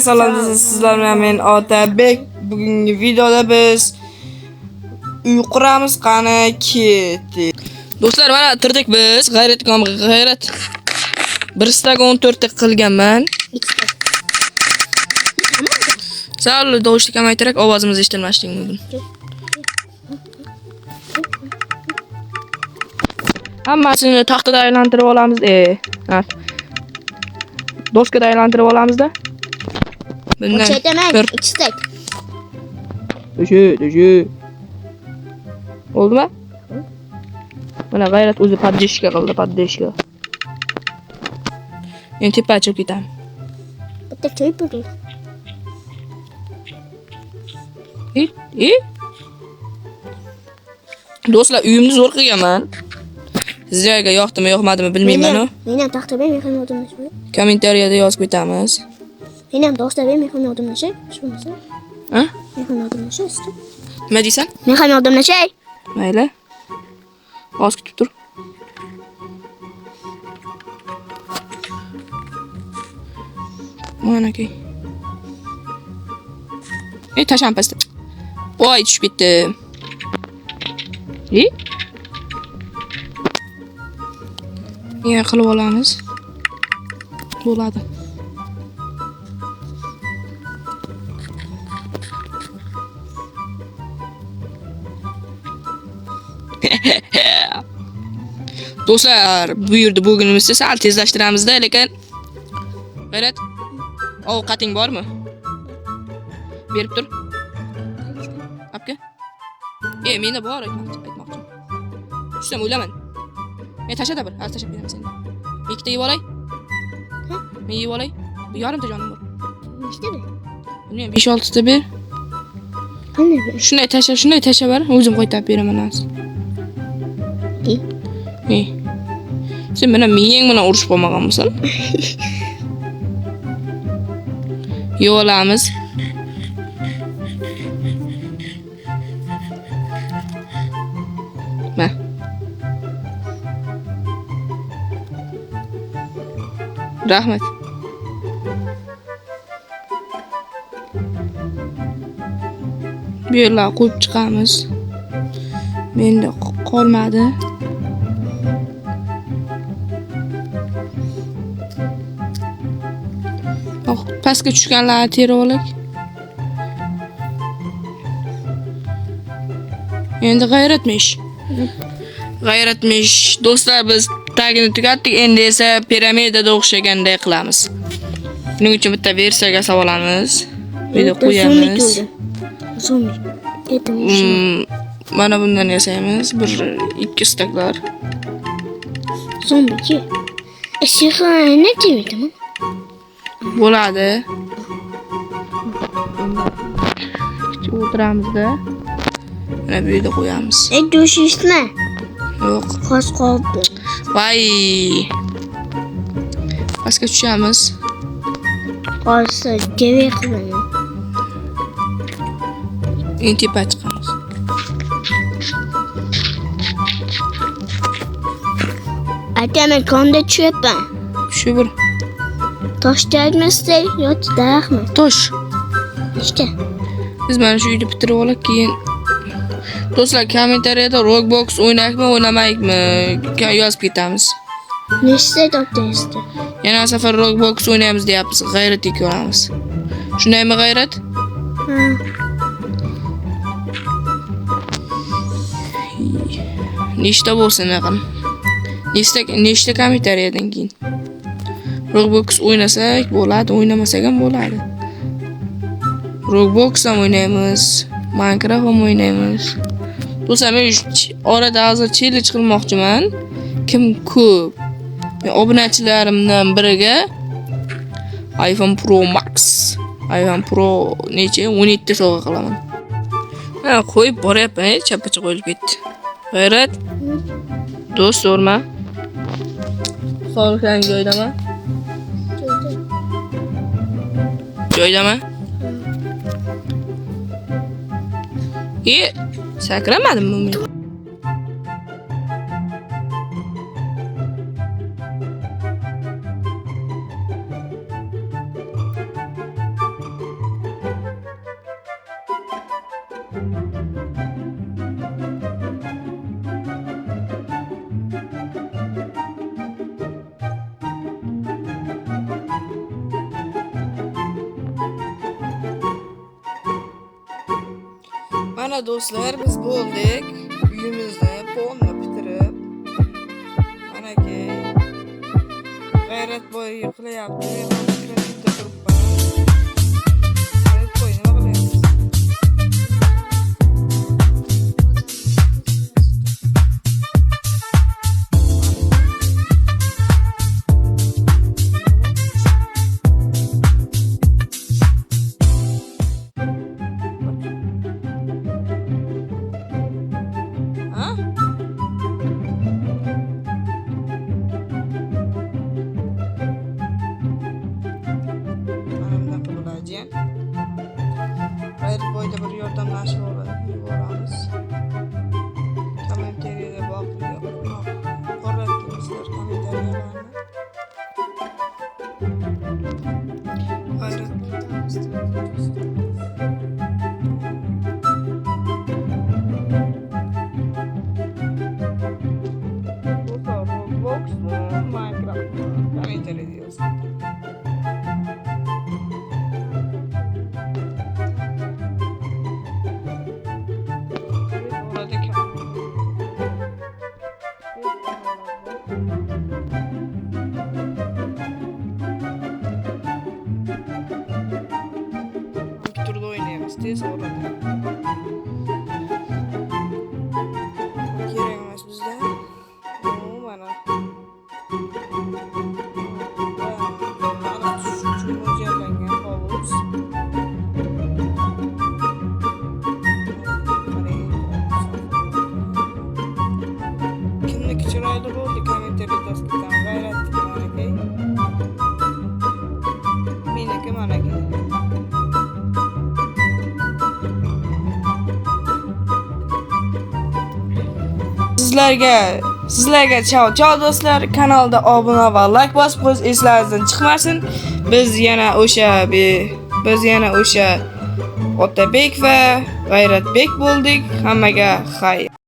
Salom sizlar bilan men Otabek. Bugungi videoda biz uy quramiz qani ketdik. Do'stlar, mana turdik biz. G'ayrat. 1 stak 14 ta qilganman. Sal tovushni kamaytirib ovozimiz eshitilmasligi mumkin. Hammasini taxtada aylantirib olamiz. Doskada aylantirib olamizda. Bundan bir istak. Düşü. Oldu mu? Mana g'ayrat o'zi poddeshka qildi, poddeshka. Endi tepa chiqib ketamiz. Bitta choy bo'ling. Do'stlar, uyimni zo'r qilganman. Sizlarga yoqdimi, yoqmadimi bilmayman. Men ham taxtaga mehmon odamlashib. Kommentariyada yozib ketamiz. Men ham do'stlarga mehmon odamlashib, shunisi. Ha? Mehmon odamlashib. Nima deysan? Men ham odamlashay. Mayli. Oz kutib tur. Mana ki. Tasham pastda. Voy, tushib ketdim. Ya qilib olamiz. Bo'ladi. Do'stlar, bu yerda bo'lganimizda sal tezlashtiramizda, lekin G'ayrat, ovqating bormi? Berib tur. Apka. Menda bor aytmoqchi. Tushsam o'ylaman. Men tashada bir, az tashab beraman seni. Ikkita yeb olay. Men yeb olay. Bu yarimta jonim bor. Nechta ber? Bilmayman, 5-6 ta ber. Qanday ber? Shunday tasha ber, o'zim qo'yib beraman hozir. Sen meni miyang bilan urushib qolmaganmisan? Yeb olamiz. Ma. Rahmat. Bu yerga qo'yib chiqamiz. Menda qolmadi. Pastga tushganlarni terib olaylik. Endi g'ayratmish. Do'stlar, biz tagini tugatdik, endi esa piramidada o'xshaganday qilamiz. Buning uchun bitta versiyaga yasab olamiz. Video qo'yamiz. Mana bundan yasaymiz. 1-2 staklar. Zombiki. Ishxona deyapman. Bo'ladi. O'tiramizda. Mana bu yerda qo'yamiz. Do'shishmi? Yo'q. Qos qoldi. Voy. Pastga tushamiz. Qolsa jeve qilaman. Endi tepa chiqamiz. Aytaman, konda tushyapman. Shu bir Tosh tegmasday yoki daraxtmi? tosh. Ishga. Biz mana shu uyni bitirib olib keyin do'stlar, kommentariyada Roblox o'ynaylikmi, o'ynamaylikmi yozib ketamiz. Nechta topdingizda? Yana safar Roblox o'ynaymiz deyapmiz, g'ayratga ko'ramiz. Shundaymi g'ayrat? Ha. Nechta bo'lsin aqam? Nechta kommentariyadan keyin Roblox o'ynasak bo'ladi, o'ynamasak ham bo'ladi. Roblox ham o'ynaymiz, Minecraft ham o'ynaymiz. Do'stlar, men orada hozir challenge qilmoqchiman. Kim ko'p? Men obunachilarimdan biriga iPhone Pro Max, iPhone Pro necha 17 ta sovg'a qilaman. Ha, qo'yib boryapman, chappacha qo'yilib ketdi. G'ayrat. Do'st, o'rma. Sog'liqing joyidami? Joydami? Sakramadim men. Mana do'stlar, biz bo'ldik. Uyimizni polni bitirib. Manaki G'ayrat boy yiqilyapti. Bitta turibman. G'ayrat boy nima qilyapsiz? Ha? Mana bunaqa bo'ladi. G'ayrat boyda bir yordamlashib yuboramiz. Kommentariyada qo'rratdingizlar kommentariyalarni. G'ayrat Roblox'mu, Minecraft'mu? Kommentariyada yozing. Orada İki turda oynayamaz. Tez orada. Kerak emas bizda. Mana. Mana tush uchun mo'ljallangan hovuz. Kimniki chiroyli bo'ldi kommentariyada yozgan. G'ayratniki manaki. Meniki manaki. Sizlarga chao do'stlar. Kanalda obuna va like bosib qo'yish eslaringizdan chiqmasin. Biz yana o'sha Otabek va G'ayratbek bo'ldik. Hammaga xayr.